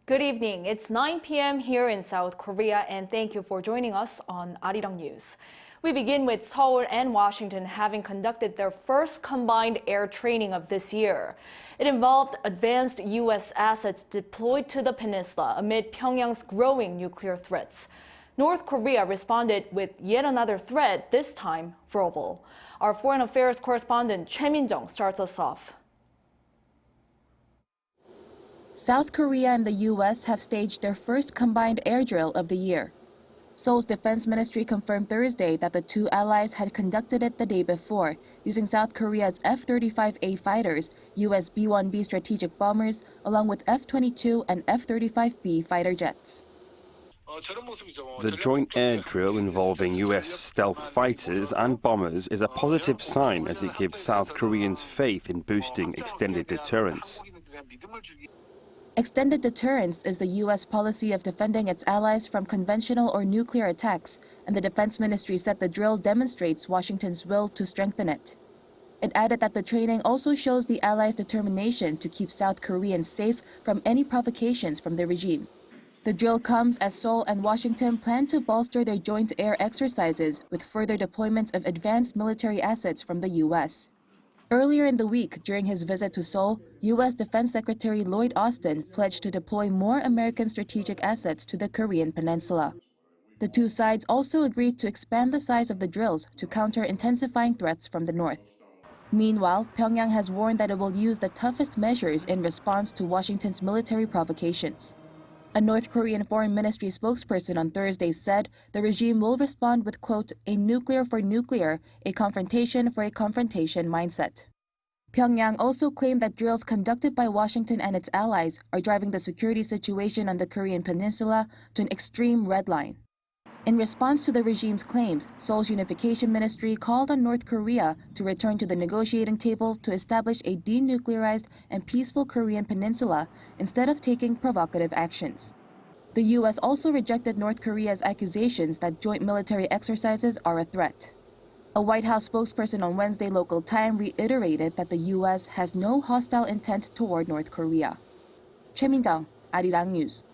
Good evening. It's 9 p.m. here in South Korea, and thank you for joining us on Arirang News. We begin with Seoul and Washington having conducted their first combined air training of this year. It involved advanced U.S. assets deployed to the peninsula amid Pyongyang's growing nuclear threats. North Korea responded with yet another threat, this time verbal. Our foreign affairs correspondent Choi Min-jung starts us off. South Korea and the U.S. have staged their first combined air drill of the year. Seoul's defense ministry confirmed Thursday that the two allies had conducted it the day before, using South Korea's F-35A fighters, U.S. B-1B strategic bombers, along with F-22 and F-35B fighter jets. The joint air drill involving U.S. stealth fighters and bombers is a positive sign as it gives South Koreans faith in boosting extended deterrence. Extended deterrence is the U.S. policy of defending its allies from conventional or nuclear attacks, and the Defense Ministry said the drill demonstrates Washington's will to strengthen it. It added that the training also shows the allies' determination to keep South Koreans safe from any provocations from the regime. The drill comes as Seoul and Washington plan to bolster their joint air exercises with further deployments of advanced military assets from the U.S. Earlier in the week, during his visit to Seoul, U.S. Defense Secretary Lloyd Austin pledged to deploy more American strategic assets to the Korean peninsula. The two sides also agreed to expand the size of the drills to counter intensifying threats from the north. Meanwhile, Pyongyang has warned that it will use the toughest measures in response to Washington's military provocations. A North Korean Foreign Ministry spokesperson on Thursday said the regime will respond with, quote, a nuclear for nuclear, a confrontation for a confrontation mindset. Pyongyang also claimed that drills conducted by Washington and its allies are driving the security situation on the Korean peninsula to an extreme red line. In response to the regime's claims, Seoul's Unification Ministry called on North Korea to return to the negotiating table to establish a denuclearized and peaceful Korean peninsula instead of taking provocative actions. The U.S. also rejected North Korea's accusations that joint military exercises are a threat. A White House spokesperson on Wednesday local time reiterated that the U.S. has no hostile intent toward North Korea. Choi Min-jung, Arirang News.